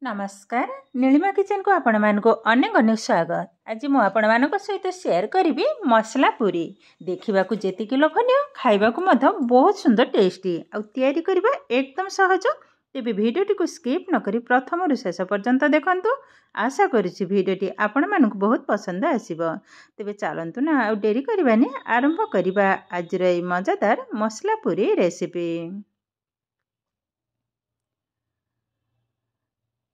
नमस्कार नीलिमा किचन को आपण मानको अनेक अनेक स्वागत। आज मु आपण मानको सहित शेयर करी मसला पूरी देखा जेतिकी लोभनीय खाइबा बहुत सुंदर टेस्टी आ तैयारी करबा एकदम सहज। तेबे भिडियोटी को स्किप न करी प्रथम रु शेष पर्यंत देखंतु। आशा करुछि भिडियोटी आपण मानको बहुत पसंद आसीबो। तेबे चलंतु ना आ डेरी करबानी आरंभ करबा आज रे मजेदार मसला पूरी रेसिपी।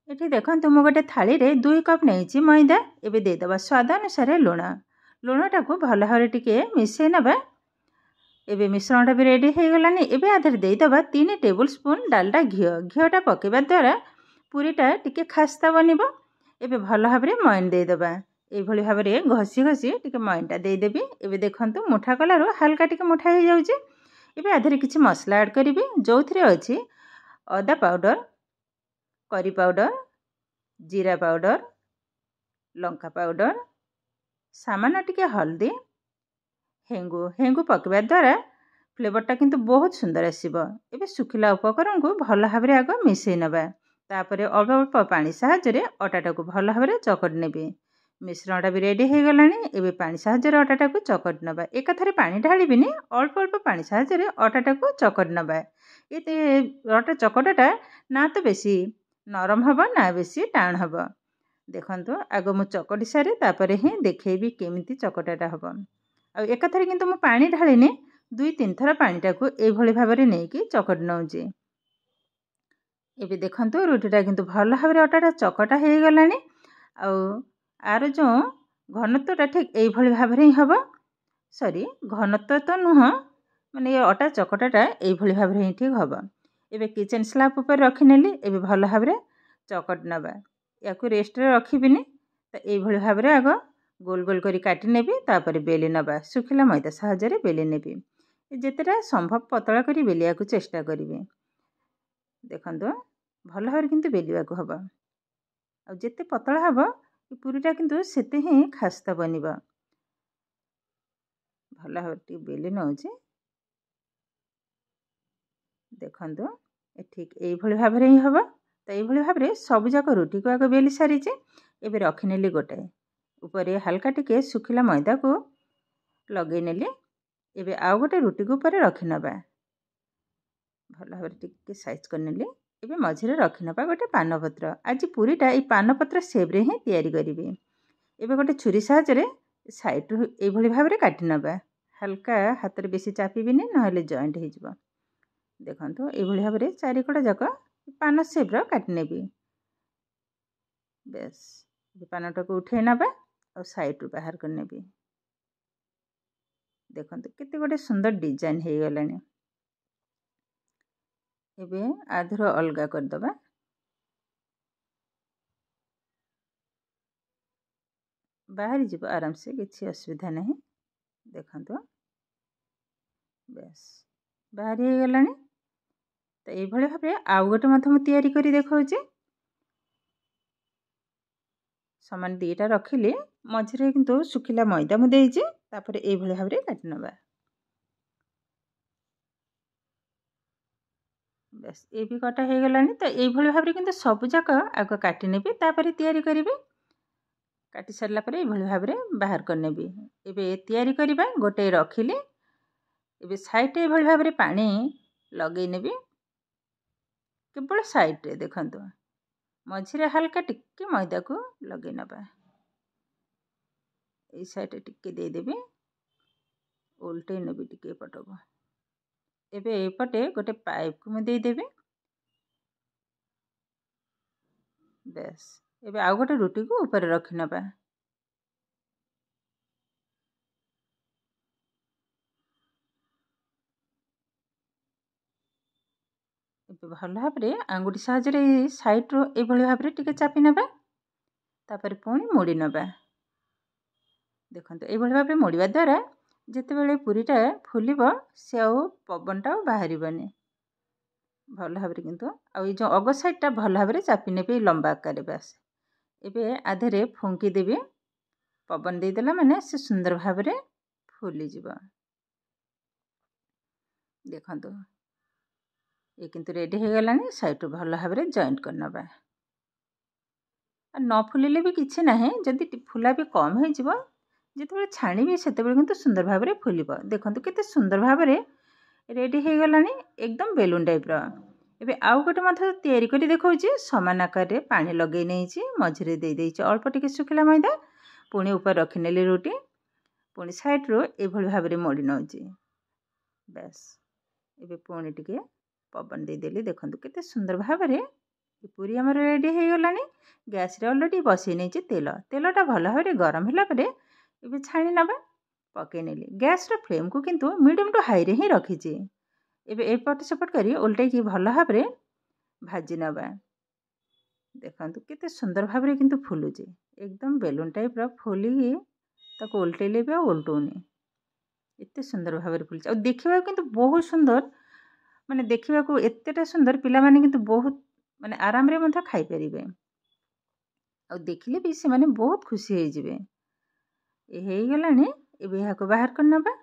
ये देखो मु गोटे थाली रे 2 कप नहीं मैदा एवं देदेबा स्वाद अनुसार लुण लुणटा को भल भाव टिके मिसई नबा। एबे मिश्रणटा भी रेडी हो गलानी। एबे आधर देदेबा 3 टेबल स्पून डालडा घीटा पकेबा द्वारा पूरीटा टिके खास्ता बनिबो। एबे भल भाव मयन देदेबा एभली भाव घसी घसी टिके मयनटा देदेबी। एबे देखंतु मुठा कलारू हल्का टिके मुठा हो जाउची। एबे आधर किछि मसला ऐड करिबी जोथरे अछि अदा पाउडर, करी पाउडर, जीरा पाउडर, लंका पाउडर, सामान्य टिके हल्दी, हेंगु पकवा द्वारा फ्लेवरटा किंतु बहुत सुंदर आसीबो। एबे सुखिला उपकरण को भल भाव आग मिसई नबा। तापरे अल्प अल्प पानी साहाय्य अटाटा को भल भाव चकट नेबी। मिश्रणटा भी रेडी हो गलानी। एबे पानी साहाय्य अटाटा को चकट नबा। एकाथरे पानी ढालिबिनी अल्प अल्प पानी साहाय्य अटाटा को चकट नबा। ये अटा चकटाटा ना तो बेसी नरम हबो ना बेसी टाण हबो। देखंतु आगो मु चकटी सारे तापरे ही देखेबी केमिति चकटाटा हबो। आ एकाथरे किंतु मु पानी ढालिनी 2-3 थर पानीटा को ए भली भाबरे नेकी चकट नउजी। एबे देखंतु रुटीटा किंतु भल भाबरे अटाटा चकटा हे गलानी। आ आरो जो घनत्वटा ठीक ए भली भाबरे ही हबो। सॉरी घनत्व तो नुह माने ये अटा चकटाटा ए भली भाबरे ही ठीक हबो। एबे किचन स्लैब ऊपर रखी नेली। एबे भल भाबरे चकट नबा। याकू रेस्ट रे रखिबिनी। तो ए भली भाबरे आगो गोल गोल करी काटी नेबी। तापर बेली नबा सुखिला मैदा साहाय्य रे बेली नेबी। जेतेटा संभव पतला करी बेलिया को चेष्टा करिवे। देखंतु भल भाबरे किंतु बेलिया को हबो। आ जेते पतला हबो पूरीटा किंतु सेते ही खास्ता बनिबो। भल भाबरे बेली नउची। देखंतु ठीक ए भली भाबरे ही हबो। तो ये भाव में सब जाक रुटी को आग बेली सारी एबे रखिनेली गोटे ऊपर हल्का टिके सुखिला मैदा को लगे नेली। एबे आउ गोटे रुटी को ऊपर रखी नबा भल भाव टिके साइज कर नेली। एबे मझिरे रखी नबा गोटे पानपत्र। आज पूरीटा ए पानपत्र शेप रे ही तैयारी करिवे। एबे गोटे छुरी साहाय्य साइड रु ए भली भाव में काटी नबा। हल्का हाथ रे बेसी चापिबिनी नहले जॉइंट हो जिवो। देखंतु ए भली भाव में चारिकड़ा जाक पान सेप रो काट नेबी। बेस पानटा को उठे नबा और साइड रु बाहर कर नेबी। देखंतु केते गोटे सुंदर डिजाइन हे गलानी। एबे आधर अलगा कर दबा। बाहर जीव आराम से किछि असुविधा नहीं। देखंतु बेस बाहर हे गलानी। तो ये भाव में आउ गोटे मु तैयारी करी देखौछि। समान दीटा रखिले मझिरे किंतु सुखिला मैदा मु देइछि। तापर ए भली भाव में काटि नबा। बस ये भी कटा हो गलानी। तो ये भली भाव में किंतु सब जाक आग काटि नेबी। तापर तैयारी करिवे। काटि सारला पर ए भली भाव में बाहर कर नेबी। एबे तैयारी करिबा गोटे रखिले। एबे साइड ए भली भाव में पानी लगे नेबी केवल साइड रे। देखंतु मझिरे हल्का टिके मैदा को लगे नबा। ए साइड टिके दे देबी उल्टे नेबी टिके पटको। एबे एपटे गोटे पाइप को मैं दे देबी। बेस एबे आउ गोटे रुटी को ऊपर रखि नबा। भल भाव में आंगुठी साहाय्य साइड रो ए भली भाव में टिके चापी नबा। तापर पुणी मोड़ी नबा। देखंतु ए भली भाव में मोड़िबा द्वारा जेते बेले पूरीटा फुलिबो से आउ पवनटा बाहरी बने भल भाव में। किंतु आ जो अग साइडटा भल भाव में चापी नेबे लंबा आकार रे। बस एबे आधरे फुंकी देबी। पवन दे देला माने से सुंदर भाव में फुली जिवो। देखंतु ये किंतु रेडी हो गलानी। साइड भल भाव में जॉइंट कर नबा। न फुलिले भी किछि नाही जदि फुला भी कम हो जिवो जेतेबेले छाणीबे सेतेबेले किंतु सुंदर भाव में फुलिबो। देखंतु केते सुंदर भाव में रेडी हो गलानी एकदम बेलून टाइप रो। एबे आउ गोटे मथे तयारी करी देखौची समान आकार रे पानी लगै नैची मझरे दे देइची अल्प टिके सुखिला मैदा पुणी ऊपर रखी नेली रोटी पुणी साइड रो ए भली भाव में मोड़ी नौची बस। एबे पुणी टिके पवन दे देली देखंतु केते सुंदर भाव में पूरी हमर रेडी हो गलानी। गैस रे ऑलरेडी बसई नैची तेलटा भल भाव में गरम होला परे एबे छाणी नबा पके नेली। गैस रो फ्लेम को किंतु मीडियम टू हाई रे ही रखीची। एबे एपट सेपट करी उल्टे की भल भाव में भाजी नबा। देखंतु केते सुंदर भाव में किंतु फुलुची एकदम बेलून टाइप रो फुली ताको उल्टेले भी उल्टोनी एते सुंदर भाव में फुलुची। और देखिबा किंतु बहुत सुंदर माने देखिबा को एतेटा सुंदर पिला माने किंतु बहुत माने आराम रे मथा खाई परिबे और देखिले भी से माने बहुत खुशी हो जिवे। ए हेई गलानी एबे यहाँ को बाहर कर नबा।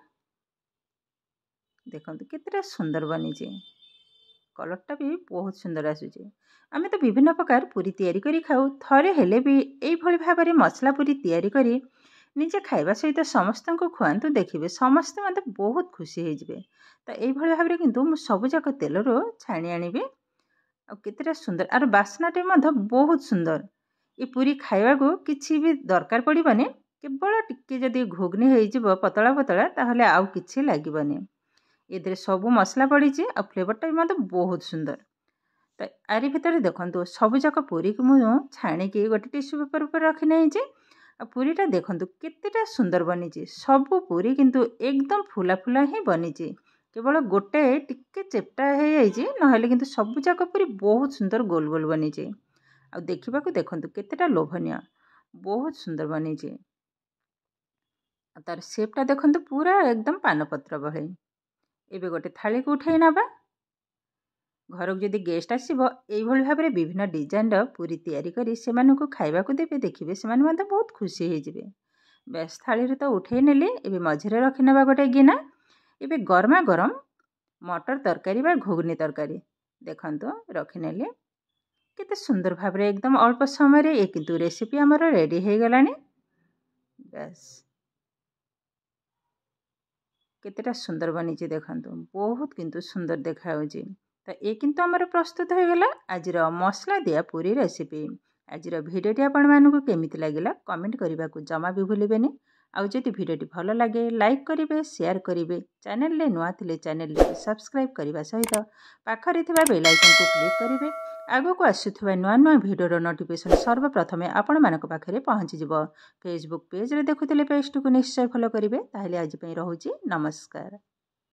देखंतु केतेटा सुंदर बनीची कलरटा भी बहुत सुंदर आसुची। आमे तो विभिन्न प्रकार पूरी तैयारी करी खाऊ थरे हेले भी एई भली भाव में मसला पूरी तैयारी करी निजे खाइबा सहित समस्त को खुआंतु देखिबे समस्त मते बहुत खुशी हो जिवे। तो एई भली भाव में किंतु मु सब जाक तेल रो छाणी आनिबे और केतेटा सुंदर आर बास्नाटे मते बहुत सुंदर। ए पूरी खाइबा को किछि भी दरकार पड़िबने केवल टिके जदि घुगनी हो पतला पतला ताहले आउ किछि लागिबनी। एदरे सब मसला पड़ी आ फ्लेवरटा भी मतलब बहुत सुंदर। तो आरी भितर देखंतु सब जाक पूरी को मु छाणिकी गोटे टिश्यू पेपर पर रखी नहीं आ पूरीटा देखंतु केतेटा सुंदर बनीची। सब पूरी किंतु एकदम फुला फुला ही बनीची केवल गोटे टिके चेप्टा हो जाइए नहेले किंतु सब जाक पूरी बहुत सुंदर गोल गोल बनीची। आ देखिबा को देखंतु केतेटा लोभनीय बहुत सुंदर बनीची। तार शेपटा देखंतु पूरा एकदम पानपत्र भली। एबे गोटे थाली को उठाई नबा। घर को जदि गेस्ट आसीबो एई भली भाबरे विभिन्न डिजाइन रो पूरी तैयारी करी सेमानन को खाइबा को देबे देखिबे सेमान मते बहुत खुशी हो जिवे। बेस थाली रे तो उठाई नेली एबे मझरे रखी नबा गोटे गिना। एबे गरमा गरम मटर तरकारी बा घुगनी तरकारी देखंतु रखी नेली केते सुंदर भाबरे एकदम अल्प समय रे ए किंतु रेसिपी हमर रेडी हो गलानी। बस केतेटा सुंदर बनीची देखंतु बहुत किंतु सुंदर देखा होची। तो ये किंतु हमर प्रस्तुत हो गला आजिर मसला दिया पूरी रेसिपी। आजिर भिडियोटी आपण मानकु केमिति लागिला कमेंट करबा को जमा भी भूलिबेनी। आउ जदि भिडियोटी भल लागे लाइक करिवे शेयर करिवे चैनल ले नुआ थिले चैनल ले सब्सक्राइब करबा सहित पाखरे थिबा बेल आइकन को क्लिक करिवे। आगो को आसुथुबा नुआ नुआ भिडियोर नोटिफिकेशन सर्वप्रथमे आपण मानक पाखरे पहुंची जिवो। फेसबुक पेज रे देखुथिले पेज को निश्चय फॉलो करिवे। ताहले आज पई रहूची नमस्कार।